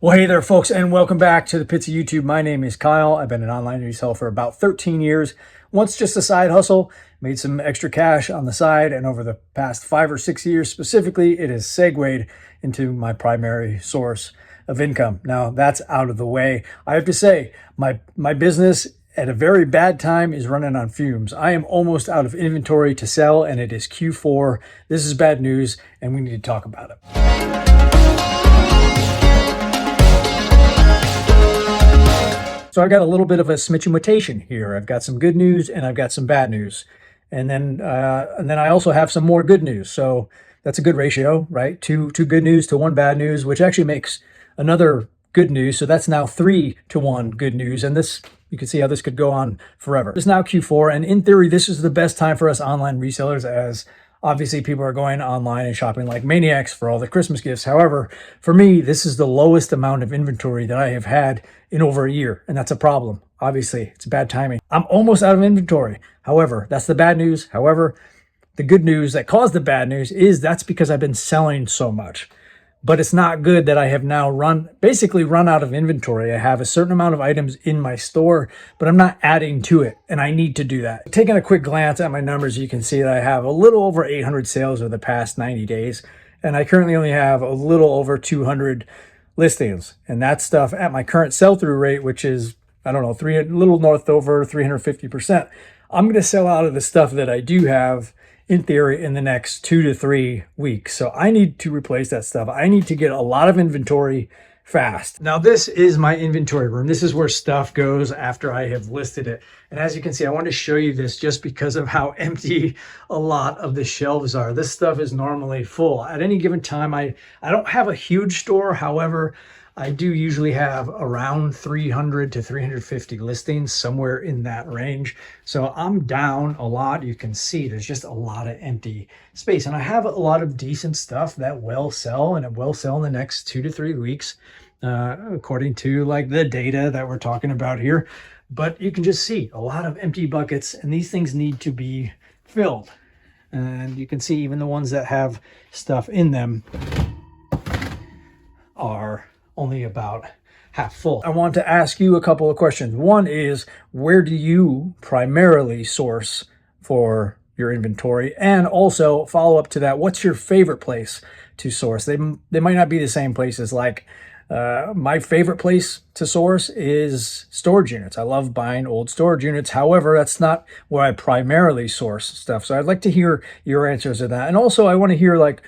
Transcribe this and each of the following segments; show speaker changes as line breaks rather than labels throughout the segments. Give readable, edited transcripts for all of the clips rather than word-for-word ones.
Well, hey there, folks, and welcome back to the Pits of YouTube. My name is Kyle. I've been an online reseller for about 13 years. Once just a side hustle, made some extra cash on the side, and over the past 5 or 6 years specifically, it has segued into my primary source of income. Now, that's out of the way. I have to say, my business at a very bad time is running on fumes. I am almost out of inventory to sell, and it is Q4. This is bad news, and we need to talk about it. So I got a little bit of a smidgen here. I've got some good news and I've got some bad news. And then I also have some more good news. So that's a good ratio, right? Two good news to one bad news, which actually makes another good news. So that's now 3 to 1 good news. And this, you can see how this could go on forever. It's now Q4. And in theory, this is the best time for us online resellers, as obviously people are going online and shopping like maniacs for all the Christmas gifts. However, for me, this is the lowest amount of inventory that I have had in over a year. And that's a problem. Obviously, it's bad timing. I'm almost out of inventory. However, that's the bad news. However, the good news that caused the bad news is that's because I've been selling so much. But it's not good that I have now basically run out of inventory. I have a certain amount of items in my store, but I'm not adding to it, and I need to do that. Taking a quick glance at my numbers, you can see that I have a little over 800 sales over the past 90 days, and I currently only have a little over 200 listings. And that stuff at my current sell-through rate, which is, I don't know, a little north over 350%. I'm going to sell out of the stuff that I do have in theory in the next 2 to 3 weeks. So I need to replace that stuff. I need to get a lot of inventory fast. Now this is my inventory room. This is where stuff goes after I have listed it. And as you can see, I want to show you this just because of how empty a lot of the shelves are. This stuff is normally full. At any given time, I don't have a huge store. However, I do usually have around 300 to 350 listings, somewhere in that range. So I'm down a lot. You can see there's just a lot of empty space. And I have a lot of decent stuff that will sell, and it will sell in the next 2 to 3 weeks, according to like the data that we're talking about here. But you can just see a lot of empty buckets, and these things need to be filled. And you can see even the ones that have stuff in them are only about half full. I want to ask you a couple of questions. One is, where do you primarily source for your inventory? And also follow up to that, what's your favorite place to source? They might not be the same places. Like my favorite place to source is storage units. I love buying old storage units. However, that's not where I primarily source stuff. So I'd like to hear your answers to that. And also I want to hear, like,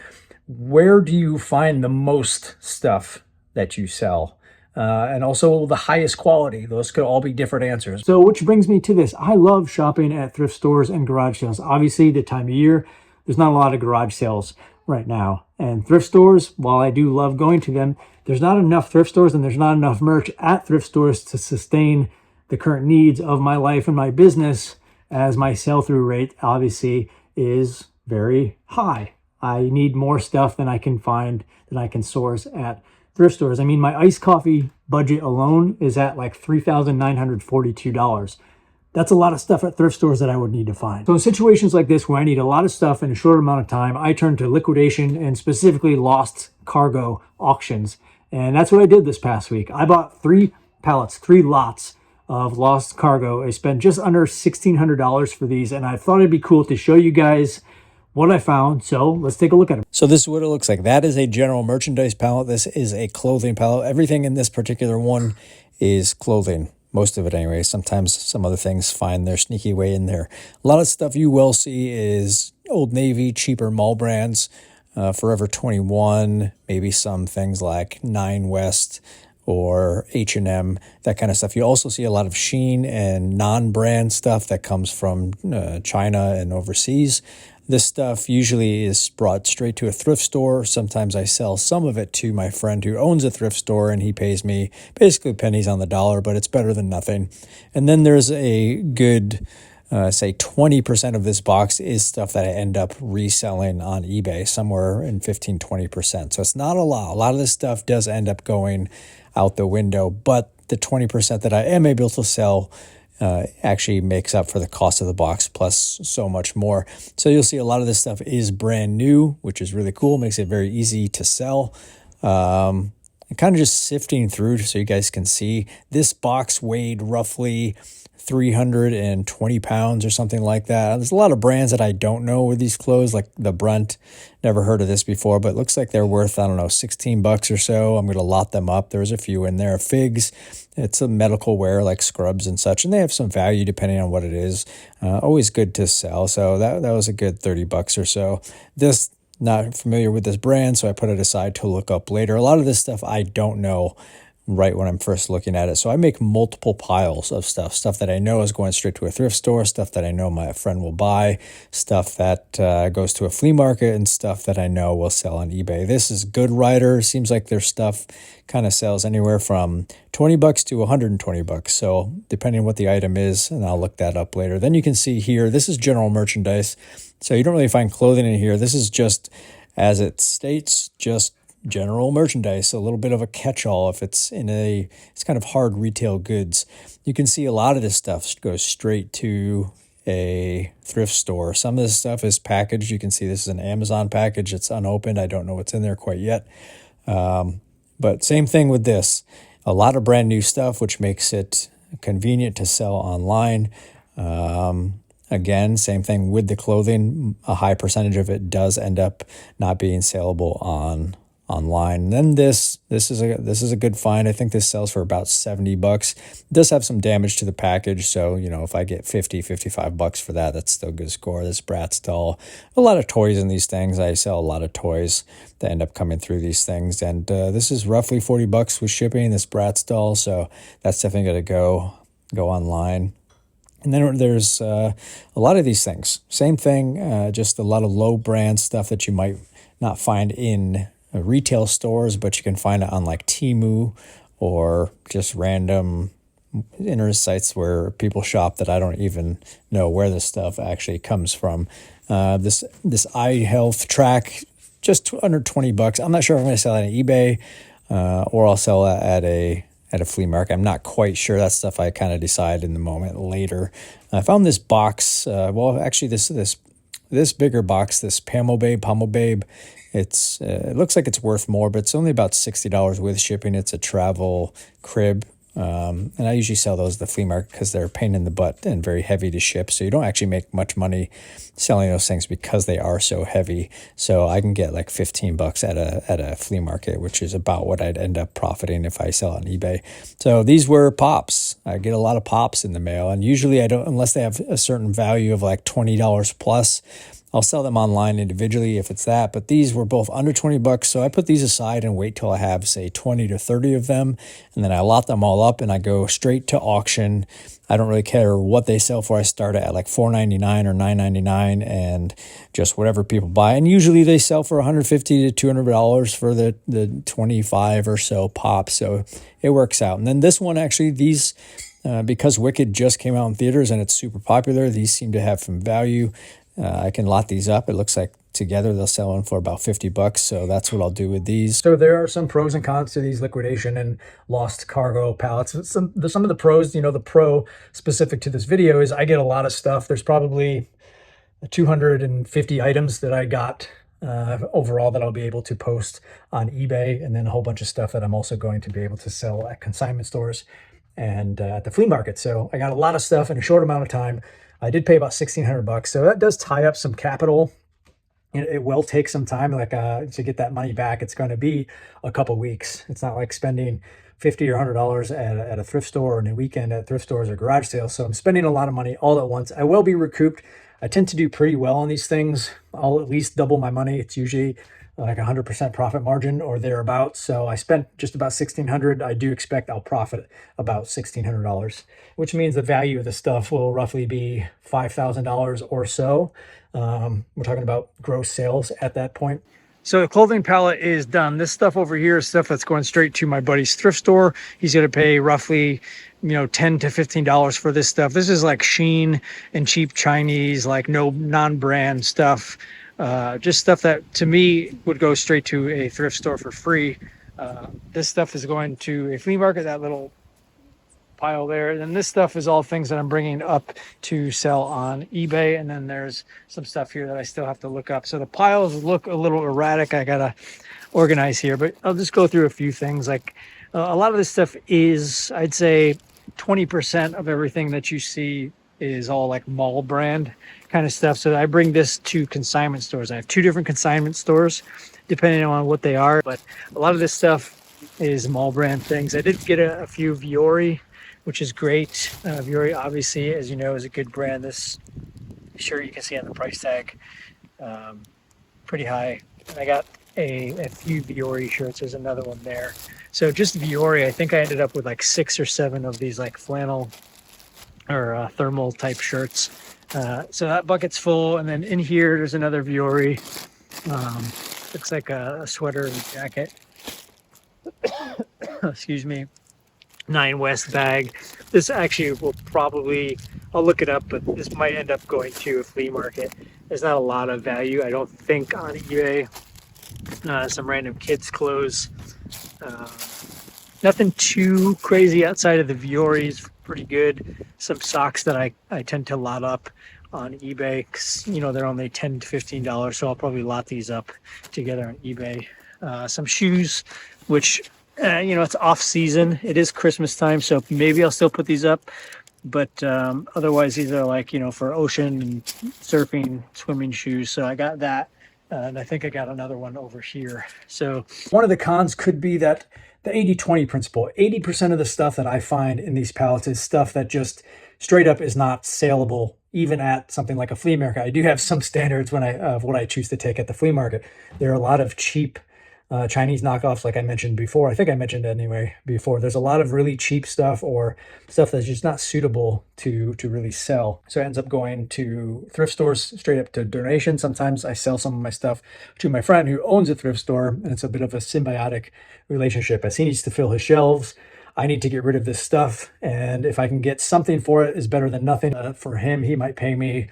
where do you find the most stuff that you sell? And also the highest quality. Those could all be different answers. So which brings me to this. I love shopping at thrift stores and garage sales. Obviously, the time of year, there's not a lot of garage sales right now. And thrift stores, while I do love going to them, there's not enough thrift stores and there's not enough merch at thrift stores to sustain the current needs of my life and my business, as my sell-through rate obviously is very high. I need more stuff than I can find, than I can source at thrift stores. I mean, my iced coffee budget alone is at like $3,942. That's a lot of stuff at thrift stores that I would need to find. So in situations like this, where I need a lot of stuff in a short amount of time, I turn to liquidation and specifically lost cargo auctions. And that's what I did this past week. I bought 3 pallets, 3 lots of lost cargo. I spent just under $1,600 for these, and I thought it'd be cool to show you guys what I found. So let's take a look at it. So this is what it looks like. That is a general merchandise pallet. This is a clothing pallet. Everything in this particular one is clothing. Most of it anyway. Sometimes some other things find their sneaky way in there. A lot of stuff you will see is Old Navy, cheaper mall brands, Forever 21, maybe some things like 9 West or H&M, that kind of stuff. You also see a lot of Shein and non-brand stuff that comes from China and overseas. This stuff usually is brought straight to a thrift store. Sometimes I sell some of it to my friend who owns a thrift store, and he pays me basically pennies on the dollar, but it's better than nothing. And then there's a good, say 20% of this box is stuff that I end up reselling on eBay, somewhere in 15-20%. So it's not a lot. A lot of this stuff does end up going out the window, but the 20% that I am able to sell actually makes up for the cost of the box plus so much more. So you'll see a lot of this stuff is brand new, which is really cool. Makes it very easy to sell. and kind of just sifting through so you guys can see. This box weighed roughly 320 pounds or something like that. There's a lot of brands that I don't know with these clothes, like the Brunt. Never heard of this before, but it looks like they're worth, I don't know, 16 bucks or so. I'm going to lot them up. There's a few in there. Figs, it's a medical wear like scrubs and such, and they have some value depending on what it is. Always good to sell. So that was a good 30 bucks or so. This, not familiar with this brand, so I put it aside to look up later. A lot of this stuff I don't know right when I'm first looking at it. So I make multiple piles of stuff that I know is going straight to a thrift store, stuff that I know my friend will buy, stuff that goes to a flea market, and stuff that I know will sell on eBay. This is Good Rider. Seems like their stuff kind of sells anywhere from 20 bucks to 120 bucks. So depending on what the item is, and I'll look that up later. Then you can see here, this is general merchandise. So you don't really find clothing in here. This is just, as it states, just general merchandise, a little bit of a catch-all. If it's it's kind of hard retail goods. You can see a lot of this stuff goes straight to a thrift store. Some of this stuff is packaged. You can see this is an Amazon package. It's unopened. I don't know what's in there quite yet. But same thing with this. A lot of brand new stuff, which makes it convenient to sell online. Again, same thing with the clothing. A high percentage of it does end up not being saleable online. And then this is a good find. I think this sells for about 70 bucks. It does have some damage to the package, so if I get 55 bucks for that, that's still a good score. This Bratz doll, a lot of toys in these things. I sell a lot of toys that end up coming through these things, and this is roughly 40 bucks with shipping, this Bratz doll, so that's definitely going to go online. And then there's a lot of these things. Same thing, just a lot of low brand stuff that you might not find in retail stores, but you can find it on like Temu or just random internet sites where people shop that I don't even know where this stuff actually comes from. This eye health track, just under 20 bucks. I'm not sure if I'm going to sell it on eBay or I'll sell it at a flea market. I'm not quite sure. That stuff I kind of decide in the moment later. I found this box. Actually, this bigger box, this Pommel Babe. It looks like it's worth more, but it's only about $60 with shipping. It's a travel crib. And I usually sell those at the flea market because they're a pain in the butt and very heavy to ship. So you don't actually make much money selling those things because they are so heavy. So I can get like 15 bucks at a flea market, which is about what I'd end up profiting if I sell on eBay. So these were pops. I get a lot of pops in the mail, and usually I don't, unless they have a certain value of like $20 plus. I'll sell them online individually if it's that, but these were both under 20 bucks. So I put these aside and wait till I have, say, 20 to 30 of them. And then I lot them all up and I go straight to auction. I don't really care what they sell for. I start at like $4.99 or $9.99 and just whatever people buy. And usually they sell for $150 to $200 for the 25 or so pops. So it works out. And then this one, actually, these, because Wicked just came out in theaters and it's super popular, these seem to have some value. I can lot these up. It looks like together they'll sell them for about 50 bucks. So that's what I'll do with these. So there are some pros and cons to these liquidation and lost cargo pallets. Some of the pros, the pro specific to this video is I get a lot of stuff. There's probably 250 items that I got overall that I'll be able to post on eBay, and then a whole bunch of stuff that I'm also going to be able to sell at consignment stores and at the flea market. So I got a lot of stuff in a short amount of time. I did pay about 1,600 bucks, so that does tie up some capital. It will take some time, to get that money back. It's going to be a couple weeks. It's not like spending $50 or $100 at a thrift store or in a weekend at thrift stores or garage sales. So I'm spending a lot of money all at once. I will be recouped. I tend to do pretty well on these things. I'll at least double my money. It's usually like 100% profit margin or thereabouts. So I spent just about $1,600. I do expect I'll profit about $1,600, which means the value of the stuff will roughly be $5,000 or so. We're talking about gross sales at that point. So the clothing pallet is done. This stuff over here is stuff that's going straight to my buddy's thrift store. He's going to pay roughly, $10 to $15 for this stuff. This is like Shein and cheap Chinese, like no non-brand stuff. Just stuff that to me would go straight to a thrift store for free. This stuff is going to a flea market, that little pile there. And then this stuff is all things that I'm bringing up to sell on eBay. And then there's some stuff here that I still have to look up. So the piles look a little erratic. I gotta organize here, but I'll just go through a few things. Like a lot of this stuff is, I'd say 20% of everything that you see is all like mall brand kind of stuff. So I bring this to consignment stores. I have two different consignment stores depending on what they are, but a lot of this stuff is mall brand things. I did get a few Viore, which is great. Viore, obviously, as you know, is a good brand. This shirt you can see on the price tag, pretty high. And I got a few Viore shirts. There's another one there. So just Viore, I think I ended up with like 6 or 7 of these like flannel or thermal type shirts. So that bucket's full. And then in here, there's another Viore. Looks like a sweater and jacket. Excuse me. 9 West bag. This actually will probably, I'll look it up, but this might end up going to a flea market. There's not a lot of value, I don't think, on eBay. Some random kids' clothes. Nothing too crazy outside of the Viores. Pretty good. Some socks that I tend to lot up on eBay, because you know they're only $10 to $15, so I'll probably lot these up together on eBay. Some shoes, which you know, it's off season. It is Christmas time, so maybe I'll still put these up. But otherwise, these are like, you know, for ocean and surfing, swimming shoes. So I got that. And I think I got another one over here. So one of the cons could be that the 80-20 principle. 80% of the stuff that I find in these pallets is stuff that just straight up is not saleable, even at something like a flea market. I do have some standards when of what I choose to take at the flea market. There are a lot of cheap Chinese knockoffs, like I mentioned before. I think I mentioned it anyway before. There's a lot of really cheap stuff or stuff that's just not suitable to really sell. So it ends up going to thrift stores straight up to donation. Sometimes I sell some of my stuff to my friend who owns a thrift store, and it's a bit of a symbiotic relationship. As he needs to fill his shelves, I need to get rid of this stuff. And if I can get something for it, is better than nothing. For him, he might pay me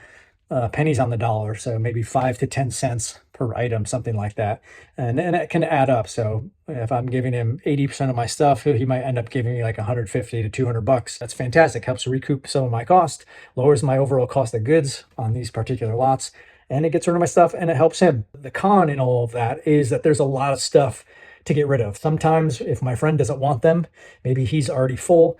pennies on the dollar, so maybe 5 to 10 cents per item, something like that, and it can add up. So if I'm giving him 80% of my stuff, he might end up giving me like 150 to 200 bucks. That's fantastic. Helps recoup some of my cost, lowers my overall cost of goods on these particular lots, and it gets rid of my stuff and it helps him. The con in all of that is that there's a lot of stuff to get rid of. Sometimes if my friend doesn't want them, maybe he's already full,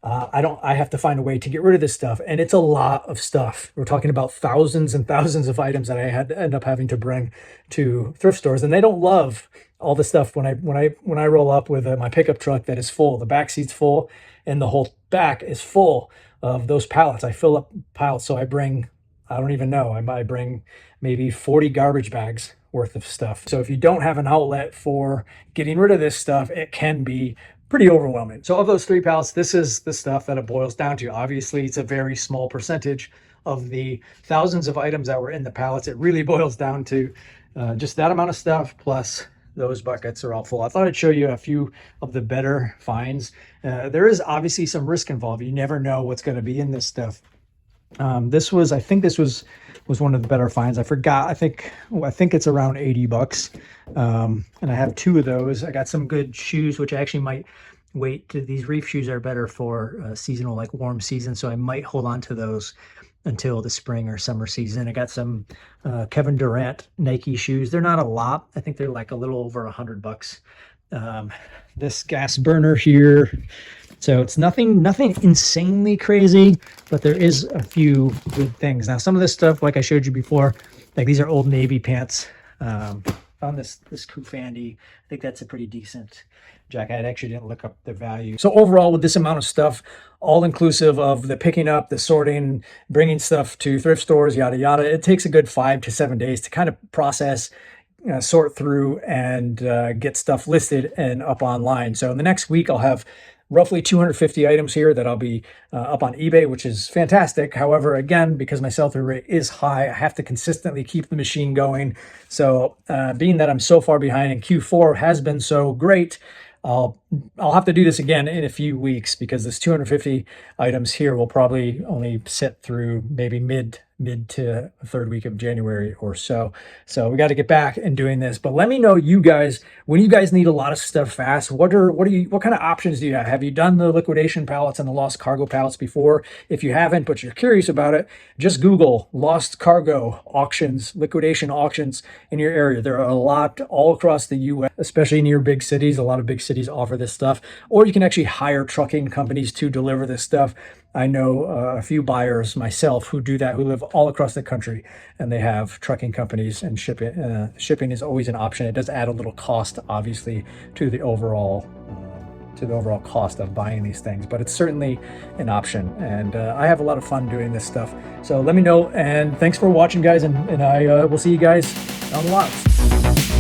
I have to find a way to get rid of this stuff. And it's a lot of stuff. We're talking about thousands and thousands of items that I had to end up having to bring to thrift stores. And they don't love all the stuff when I roll up with my pickup truck that is full. The back seat's full and the whole back is full of those pallets. I fill up pallets. So I don't even know, I bring maybe 40 garbage bags worth of stuff. So if you don't have an outlet for getting rid of this stuff, it can be pretty overwhelming. So of those 3 pallets, this is the stuff that it boils down to. Obviously, it's a very small percentage of the thousands of items that were in the pallets. It really boils down to just that amount of stuff, plus those buckets are all full. I thought I'd show you a few of the better finds. There is obviously some risk involved. You never know what's going to be in this stuff. I think this was one of the better finds. I forgot. I think it's around 80 bucks. And I have 2 of those. I got some good shoes, which I actually might wait to, these reef shoes are better for seasonal, like warm season. So I might hold on to those until the spring or summer season. I got some Kevin Durant Nike shoes. They're not a lot. I think they're like a little over 100 bucks. This gas burner here. So it's nothing insanely crazy, but there is a few good things. Now, some of this stuff, like I showed you before, like these are Old Navy pants. Found this Kufandi. I think that's a pretty decent jacket. I actually didn't look up the value. So overall, with this amount of stuff, all inclusive of the picking up, the sorting, bringing stuff to thrift stores, yada, yada, it takes a good 5 to 7 days to kind of process, sort through, and get stuff listed and up online. So in the next week, I'll have roughly 250 items here that I'll be up on eBay, which is fantastic. However, again, because my sell-through rate is high, I have to consistently keep the machine going. So being that I'm so far behind and Q4 has been so great, I'll have to do this again in a few weeks, because this 250 items here will probably only sit through maybe mid mid to third week of January or so. So we got to get back and doing this. But let me know, you guys, when you guys need a lot of stuff fast, what kind of options do you have? Have you done the liquidation pallets and the lost cargo pallets before? If you haven't, but you're curious about it, just Google lost cargo auctions, liquidation auctions in your area. There are a lot all across the US, especially near big cities. A lot of big cities offer this stuff, or you can actually hire trucking companies to deliver this stuff. I know a few buyers myself who do that, who live all across the country, and they have trucking companies, and shipping. Shipping is always an option. It does add a little cost, obviously, to the overall cost of buying these things, but it's certainly an option. And I have a lot of fun doing this stuff. So let me know, and thanks for watching, guys, and I will see you guys on the lots.